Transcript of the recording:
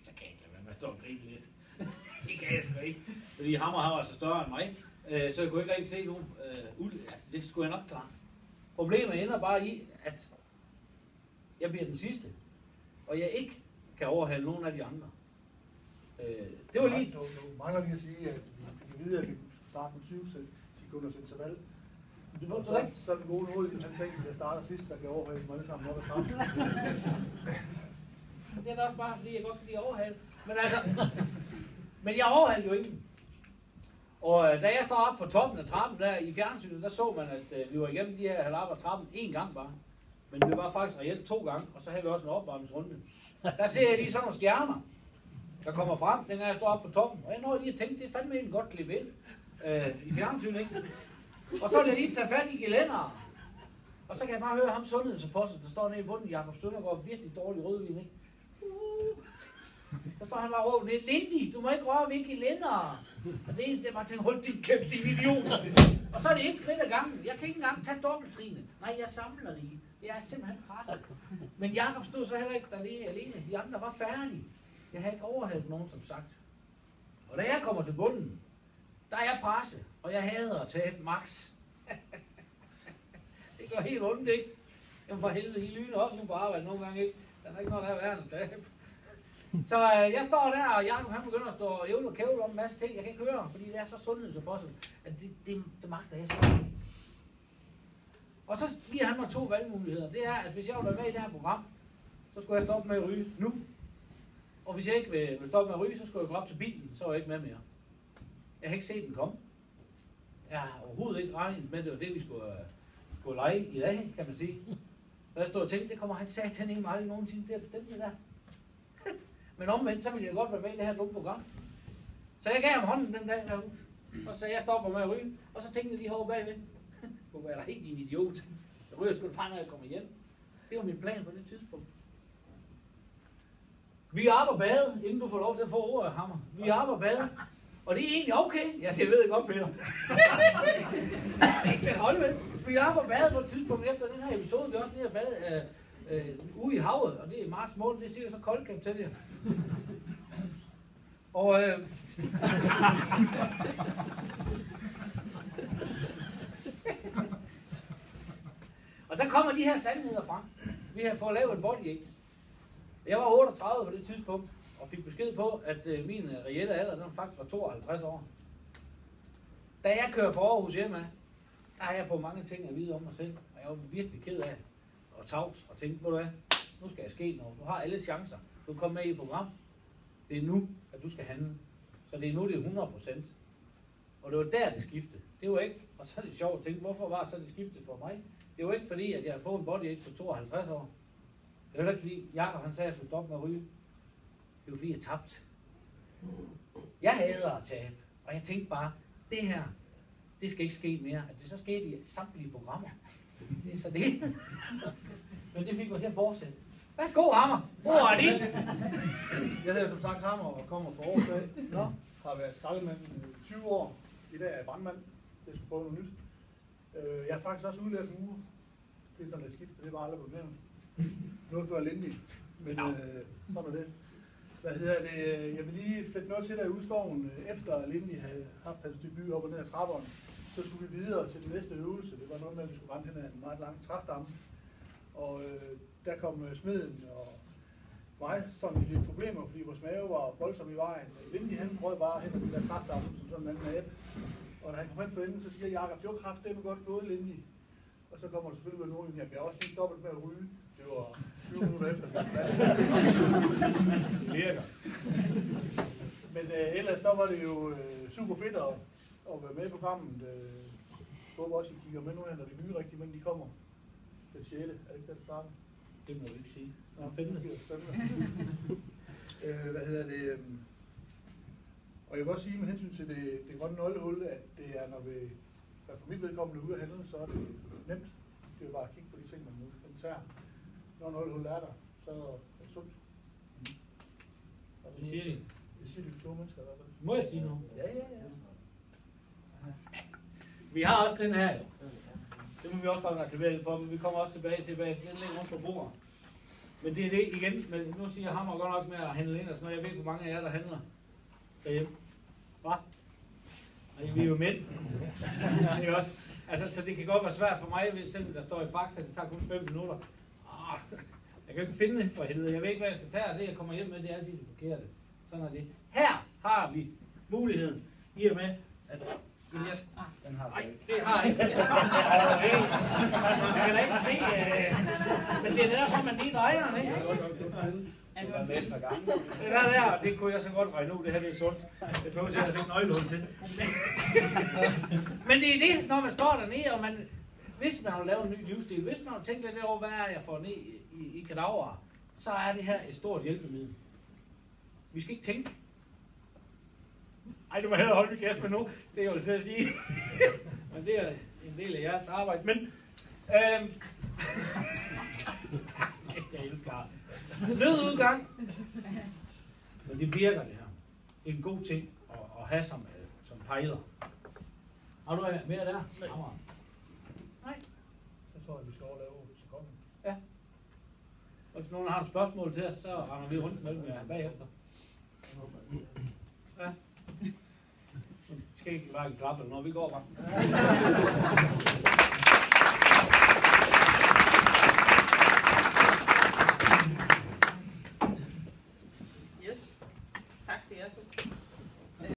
så kan jeg ikke lade være med at stå og grine lidt. Det kan jeg sgu ikke. Fordi Hammer var altså større end mig. Så jeg kunne ikke rigtig se nogen det skulle jeg nok klare. Problemet ender bare i, at jeg bliver den sidste. Og jeg ikke kan overhale nogen af de andre. Det var lige... Du mangler lige at sige, at vi fik at vide, at vi skulle starte med 20 sekunders interval. Det var så ikke. Så er den gode råd, han tænkte, at jeg starter sidst, der kan overhale dem alle sammen op ad trappen. Det er da også bare, fordi jeg godt kan lide at overhale. Men altså... Men jeg overhalte jo ingen. Og da jeg står op på toppen af trappen der i fjernsynet, der så man, at vi var igennem de her halvapper trappen én gang bare. Men det var faktisk reelt 2 gange, og så havde vi også en opvarmningsrunde. Der ser jeg lige sådan nogle stjerner, der kommer frem, dengang jeg står op på toppen. Og jeg nåede lige at tænke, det er fandme en godt klip ind i fjernsynet, ikke? Og så vil jeg lige tage fat i gelænder. Og så kan jeg bare høre ham sundhedsapostel, der står nede i bunden, Jakob Søndergaard, virkelig dårlig rødvin, ikke? Der står han bare og råber, Lindy, du må ikke røre ved gelænder. Og det eneste, jeg bare tænker, hold din kæft, din idiot. Og så er det et skridt ad gangen. Jeg kan ikke engang tage dobbelttrine. Nej, jeg samler lige. Jeg er simpelthen presset. Men Jakob stod så heller ikke der alene. De andre var færdige. Jeg havde ikke overhalet nogen, som sagt. Og da jeg kommer til bunden, der er jeg presset. Og jeg hader at tabe max. Det går helt ondt, ikke? Jamen for helvede, I lyner også nu på arbejde nogle gange, ikke? Der er ikke noget, der er værd at tabe. Så jeg står der, og Jakob han begynder at stå og ævle og kævle om en masse ting. Jeg kan ikke høre ham, fordi det er så sundhedsapostel, at det magter jeg så. Og så giver han mig 2 valgmuligheder. Det er, at hvis jeg vil være med i det her program, så skulle jeg stoppe med at ryge nu. Og hvis jeg ikke vil stoppe med at ryge, så skulle jeg gå op til bilen, så var jeg ikke med mere. Jeg har ikke set den komme. Jeg har overhovedet ikke regnet med, det var det, vi skulle lege i dag, kan man sige. Så jeg stod og tænkte, det kommer han satan ikke aldrig nogensinde til at bestemme det der. Men omvendt, så ville jeg godt være med i det her dumme program. Så jeg gav ham hånden den dag derude, og så jeg stopper med at ryge, og så tænkte jeg lige herovre bagved. Du er da helt din idiot. Jeg ryger sgu bare, når jeg kommer hjem. Det var min plan på det tidspunkt. Vi er oppe og bade, inden du får lov til at få ordet, Hammer. Vi er oppe og bade, og det er egentlig okay. Jeg siger, jeg ved det godt, Peter. Ikke til at holde med. Vi er oppe og bade på et tidspunkt efter den her episode. Vi er også nede og bade ude i havet, og det er marts måned, det siger så koldt, kan jeg fortælle jer. Og og der kommer de her sandheder frem. Vi har fået lavet et body aid. Jeg var 38 på det tidspunkt, og fik besked på, at min reelle alder, den faktisk var 52 år. Da jeg kører fra Aarhus hjemme, der har jeg fået mange ting at vide om mig selv, og jeg var virkelig ked af og tavs, og tænkte, ved du hvad, nu skal jeg ske noget. Du har alle chancer. Du kommer med i et program. Det er nu, at du skal handle. Så det er nu, det er 100%. Og det var der, det skiftede. Det var ikke, og så er det sjovt at tænke, hvorfor var så det skiftet for mig? Det var ikke fordi, at jeg havde fået en body aid for 52 år. Det var ikke fordi, Jakob han sagde, at jeg skulle stoppe med at ryge. Det var fordi, jeg tabte. Jeg hader at tabe. Og jeg tænkte bare, det her, det skal ikke ske mere. At det så skete i samtlige programmer. Det er så det. Men det fik mig til at fortsætte. Værsgo, Hammer. Hvor er det? Jeg hedder som sagt Hammer og kommer fra Aarhus af. Har været skraldemand i 20 år. I dag er jeg brandmand. Jeg skulle prøve noget nyt. Jeg har faktisk også udlært en uge. Det er sådan lidt skidt, det var aldrig blevet nævnt. Noget før Lindy. Men sådan er det. Jeg vil lige flætte noget til dig i udskoven. Efter Lindy havde haft hans debut op og ned ad trapperne, så skulle vi videre til den næste øvelse. Det var noget med, at vi skulle rende hen ad en meget lang træstamme. Og der kom smeden og mig sådan lidt problemer, fordi vores mave var voldsomt i vejen. Lindy han prøvede bare hen ad den der træstamme som sådan en anden abe. Og da han kom hen for enden, så siger Jakob, det var kraftedeme godt gået, Lindy. Og så kommer der selvfølgelig ud af nogen, jeg bliver også lige stoppet med at ryge. Det var 20 minutter efter. Det virker. Men ellers så var det jo super fedt at være med i programmet. Jeg håber også, I kigger med nu her, når de nye rigtige mænd de kommer. Den 6. Er det ikke det, der starter? Det må du ikke sige. Nå, 5. Og jeg vil også sige med hensyn til det grønne nøglehul, at det er, når vi for mit vedkommende ude af handlen, så er det nemt. Det er jo bare at kigge på de ting, man nu kan tage. Når nøglehul er der, så er det sundt. Det siger de. Det siger de kloge mennesker i hvert fald. Må jeg sige noget? Ja. Vi har også den her jo. Det må vi også godt aktivere for, men vi kommer også tilbage, for den ligger rundt på bordet. Men det er det igen, men nu siger Hammer godt nok med at handle ind og sådan noget. Jeg ved ikke, hvor mange af jer, der handler derhjemme. Hvad? Vi er jo mænd. Det er også. Altså, så det kan godt være svært for mig, selvom der står i Fakta, det tager kun 5 minutter. Jeg kan ikke finde det for helvede. Jeg ved ikke, hvad jeg skal tage, og det jeg kommer hjem med, det er altid det forkerte. Sådan er det. Her har vi muligheden, i og med, at Den har nej, det har jeg ikke. Jeg kan da ikke se, men det er derfor, man lige drejer den, ikke? Du har med et par gange. Det der, det kunne jeg så godt regne ud, det her det er sundt. Det behøver jeg altså ikke nøglehul til. Men det er det, når man står dernede, og man, hvis man vil lave en ny livsstil, hvis man vil tænke lidt over, hvad er jeg får ned i kadaver, så er det her et stort hjælpemiddel. Vi skal ikke tænke. Ej, du må hellere holde min kæft med nu. Det er jo altså at sige. Men det er en del af jeres arbejde. Men, jeg elsker nødudgang. Men det virker det her. Det er en god ting at have som pejler. Har du mere der? Nej. Så tror jeg, vi skal overleve sekunden. Ja. Og hvis nogen har et spørgsmål til os, så render vi rundt mellem jer bagefter. Ja. Skal ikke bare klappe, når vi går bare.